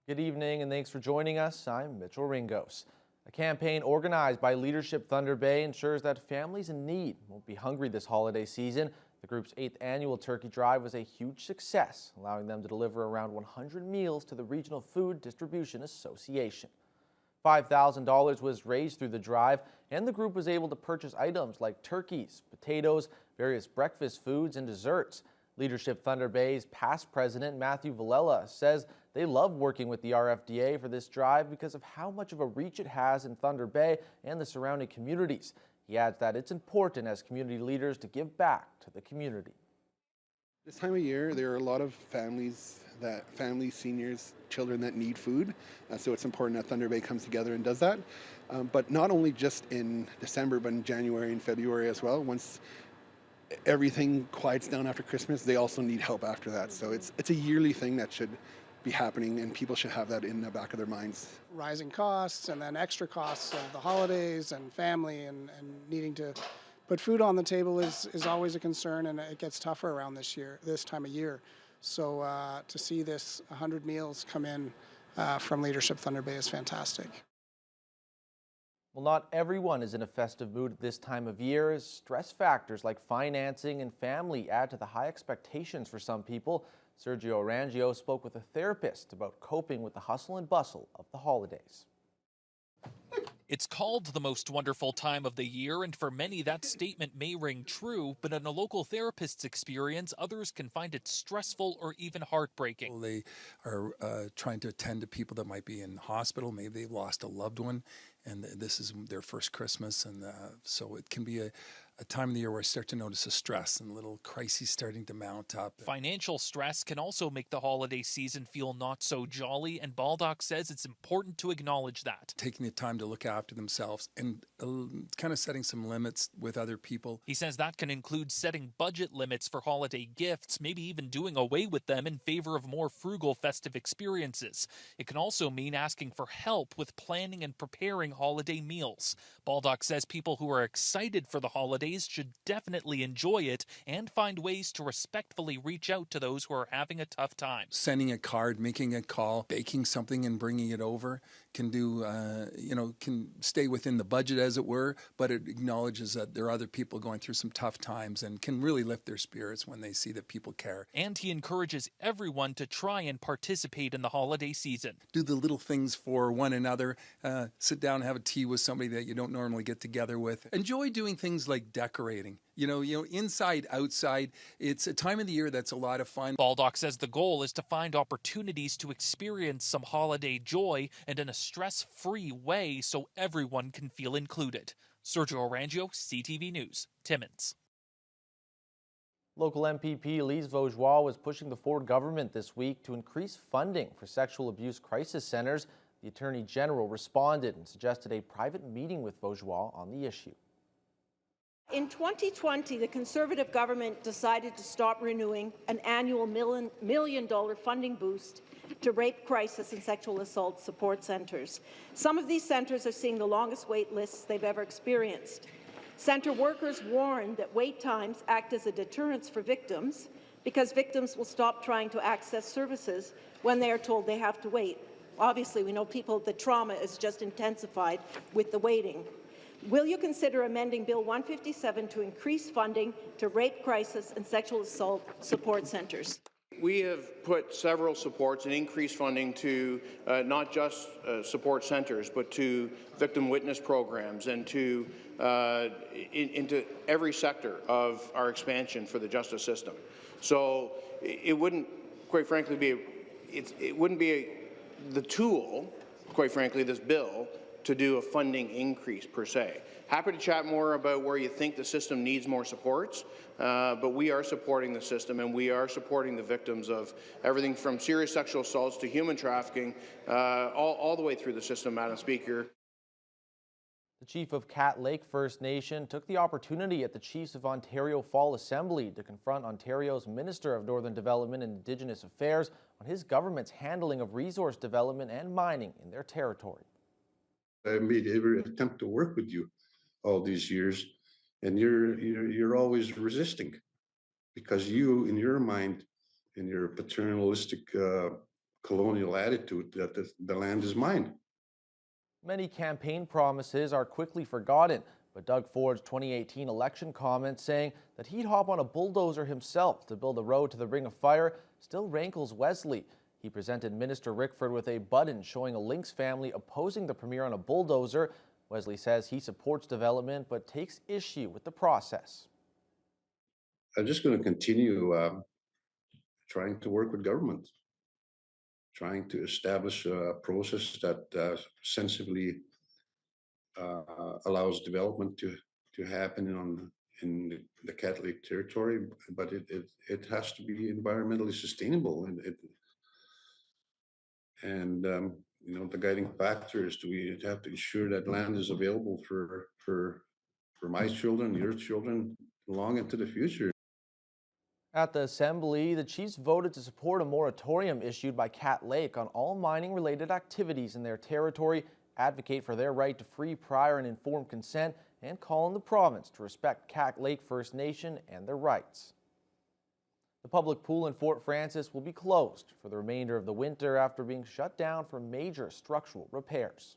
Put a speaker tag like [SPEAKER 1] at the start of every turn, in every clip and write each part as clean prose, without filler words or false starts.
[SPEAKER 1] Good evening and thanks for joining us. I'm Mitchell Ringos. A campaign organized by Leadership Thunder Bay ensures that families in need won't be hungry this holiday season. The group's 8th annual turkey drive was a huge success, allowing them to deliver around 100 meals to the Regional Food Distribution Association. $5,000 was raised through the drive, and the group was able to purchase items like turkeys, potatoes, various breakfast foods, and desserts. Leadership Thunder Bay's past president, Matthew Villela, says they love working with the RFDA for this drive because of how much of a reach it has in Thunder Bay and the surrounding communities. He adds that it's important as community leaders to give back to the community.
[SPEAKER 2] This time of year, there are a lot of families, seniors, children that need food. So it's important that Thunder Bay comes together and does that. But not only just in December, but in January and February as well. Once everything quiets down after Christmas, they also need help after that. So it's a yearly thing that should be happening, and people should have that in the back of their minds.
[SPEAKER 3] Rising costs and then extra costs of the holidays and family and needing to put food on the table is always a concern, and it gets tougher around this time of year. So to see this 100 meals come in from Leadership Thunder Bay is fantastic.
[SPEAKER 1] Well, not everyone is in a festive mood at this time of year, as stress factors like financing and family add to the high expectations for some people. Sergio Arangio spoke with a therapist about coping with the hustle and bustle of the holidays.
[SPEAKER 4] It's called the most wonderful time of the year, and for many that statement may ring true, but in a local therapist's experience, others can find it stressful or even heartbreaking.
[SPEAKER 5] They are trying to attend to people that might be in hospital. Maybe they've lost a loved one, and this is their first Christmas, and so it can be a time of the year where I start to notice a stress and little crises starting to mount up.
[SPEAKER 4] Financial stress can also make the holiday season feel not so jolly, and Baldock says it's important to acknowledge that.
[SPEAKER 5] Taking the time to look after themselves and kind of setting some limits with other people.
[SPEAKER 4] He says that can include setting budget limits for holiday gifts, maybe even doing away with them in favor of more frugal festive experiences. It can also mean asking for help with planning and preparing holiday meals. Baldock says people who are excited for the holidays should definitely enjoy it and find ways to respectfully reach out to those who are having a tough time.
[SPEAKER 5] Sending a card, making a call, baking something and bringing it over can can stay within the budget, as it were, but it acknowledges that there are other people going through some tough times and can really lift their spirits when they see that people care.
[SPEAKER 4] And he encourages everyone to try and participate in the holiday season.
[SPEAKER 5] Do the little things for one another. Sit down and have a tea with somebody that you don't normally get together with. Enjoy doing things like decorating. Inside, outside. It's a time of the year that's a lot of fun.
[SPEAKER 4] Baldock says the goal is to find opportunities to experience some holiday joy and in a stress-free way so everyone can feel included. Sergio Arangio, CTV News, Timmins.
[SPEAKER 1] Local MPP Lise Vaugeois was pushing the Ford government this week to increase funding for sexual abuse crisis centers. The Attorney General responded and suggested a private meeting with Vaugeois on the issue.
[SPEAKER 6] In 2020, the Conservative government decided to stop renewing an annual $1 million funding boost to rape crisis and sexual assault support centres. Some of these centres are seeing the longest wait lists they've ever experienced. Centre workers warned that wait times act as a deterrence for victims because victims will stop trying to access services when they are told they have to wait. Obviously, we know the trauma is just intensified with the waiting. Will you consider amending Bill 157 to increase funding to rape crisis and sexual assault support centres?
[SPEAKER 7] We have put several supports and increased funding to not just support centres, but to victim witness programs and to into every sector of our expansion for the justice system. So it wouldn't, quite frankly, be the tool, quite frankly, this bill, to do a funding increase per se. Happy to chat more about where you think the system needs more supports, but we are supporting the system and we are supporting the victims of everything from serious sexual assaults to human trafficking, all the way through the system, Madam Speaker.
[SPEAKER 1] The chief of Cat Lake First Nation took the opportunity at the Chiefs of Ontario Fall Assembly to confront Ontario's Minister of Northern Development and Indigenous Affairs on his government's handling of resource development and mining in their territory.
[SPEAKER 8] I made every attempt to work with you all these years, and you're always resisting because you, in your mind, in your paternalistic colonial attitude that the land is mine.
[SPEAKER 1] Many campaign promises are quickly forgotten, but Doug Ford's 2018 election comments saying that he'd hop on a bulldozer himself to build a road to the Ring of Fire still rankles Wesley. He presented Minister Rickford with a button showing a Lynx family opposing the premier on a bulldozer. Wesley says he supports development but takes issue with the process.
[SPEAKER 8] I'm just going to continue trying to work with government, trying to establish a process that sensibly allows development to happen in the Catholic territory, but it has to be environmentally sustainable, and the guiding factor is we have to ensure that land is available for my children, your children, long into the future.
[SPEAKER 1] At the Assembly, the chiefs voted to support a moratorium issued by Cat Lake on all mining-related activities in their territory, advocate for their right to free, prior, and informed consent, and call on the province to respect Cat Lake First Nation and their rights. The public pool in Fort Frances will be closed for the remainder of the winter after being shut down for major structural repairs.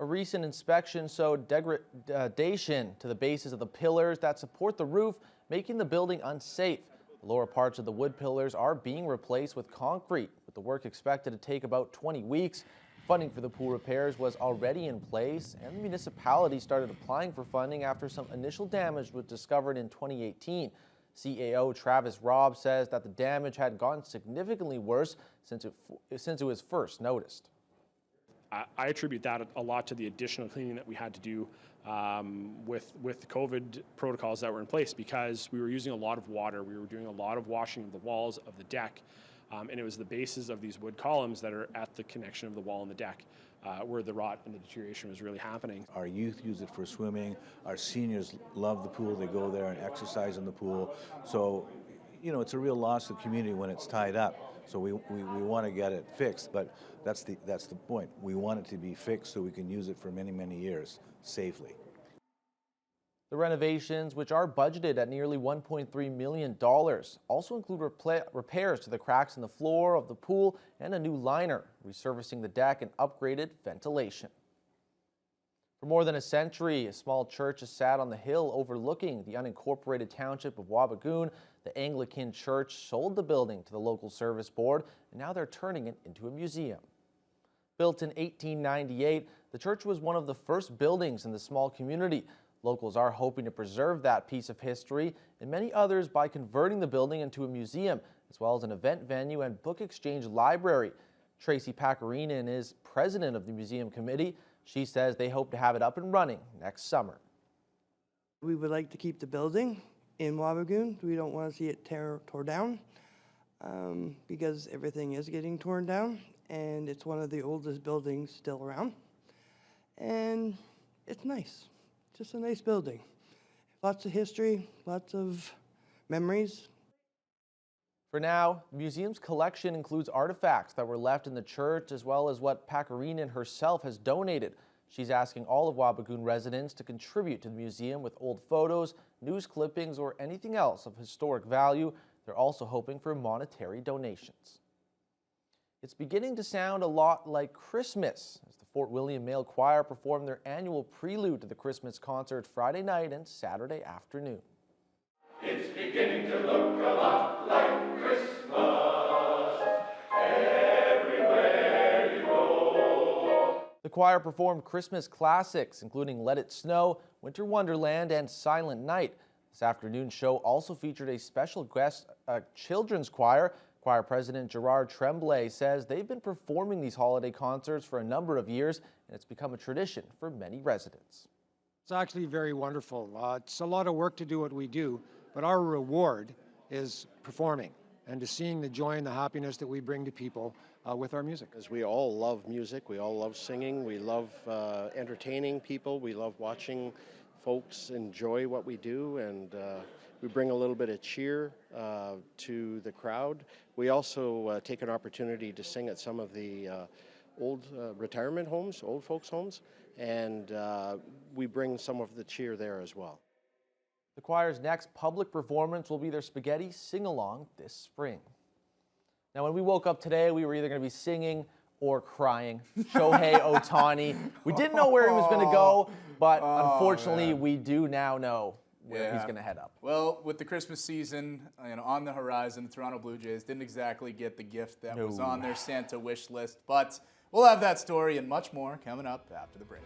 [SPEAKER 1] A recent inspection showed degradation to the bases of the pillars that support the roof, making the building unsafe. The lower parts of the wood pillars are being replaced with concrete, with the work expected to take about 20 weeks. Funding for the pool repairs was already in place, and the municipality started applying for funding after some initial damage was discovered in 2018. CAO Travis Robb says that the damage had gotten significantly worse since it was first noticed.
[SPEAKER 9] I attribute that a lot to the additional cleaning that we had to do with the COVID protocols that were in place, because we were using a lot of water. We were doing a lot of washing of the walls of the deck, and it was the bases of these wood columns that are at the connection of the wall and the deck where the rot and the deterioration was really happening.
[SPEAKER 10] Our youth use it for swimming. Our seniors love the pool. They go there and exercise in the pool. So, it's a real loss to the community when it's tied up. So we want to get it fixed, but that's the point. We want it to be fixed so we can use it for many, many years safely.
[SPEAKER 1] The renovations, which are budgeted at nearly $1.3 million, also include repairs to the cracks in the floor of the pool and a new liner, resurfacing the deck, and upgraded ventilation. For more than a century, a small church has sat on the hill overlooking the unincorporated township of Wabagoon. The Anglican Church sold the building to the local service board, and now they're turning it into a museum. Built in 1898, the church was one of the first buildings in the small community. Locals are hoping to preserve that piece of history and many others by converting the building into a museum, as well as an event venue and book exchange library. Tracy Pakarinen is president of the museum committee. She says they hope to have it up and running next summer.
[SPEAKER 11] We would like to keep the building in Wabagoon. We don't want to see it tore down because everything is getting torn down, and it's one of the oldest buildings still around. And it's nice. Just a nice building. Lots of history, lots of memories.
[SPEAKER 1] For now, the museum's collection includes artifacts that were left in the church, as well as what Pakarinen herself has donated. She's asking all of Wabagoon residents to contribute to the museum with old photos, news clippings, or anything else of historic value. They're also hoping for monetary donations. It's beginning to sound a lot like Christmas, as the Fort William Male Choir performed their annual prelude to the Christmas concert Friday night and Saturday afternoon.
[SPEAKER 12] It's beginning to look a lot like Christmas everywhere you go.
[SPEAKER 1] The choir performed Christmas classics, including Let It Snow, Winter Wonderland, and Silent Night. This afternoon's show also featured a special guest children's choir. Choir President Gerard Tremblay says they've been performing these holiday concerts for a number of years, and it's become a tradition for many residents.
[SPEAKER 13] It's actually very wonderful. It's a lot of work to do what we do, but our reward is performing and to seeing the joy and the happiness that we bring to people with our music.
[SPEAKER 14] Because we all love music, we all love singing, we love entertaining people, we love watching folks enjoy what we do, and we bring a little bit of cheer to the crowd. We also take an opportunity to sing at some of the old retirement homes, old folks' homes, and we bring some of the cheer there as well.
[SPEAKER 1] The choir's next public performance will be their spaghetti sing-along this spring. Now, when we woke up today, we were either going to be singing or crying. Shohei Ohtani. We didn't know where he was going to go, but unfortunately, we do now know where he's going to head up.
[SPEAKER 15] Well, with the Christmas season on the horizon, the Toronto Blue Jays didn't exactly get the gift that was on their Santa wish list, but we'll have that story and much more coming up after the break.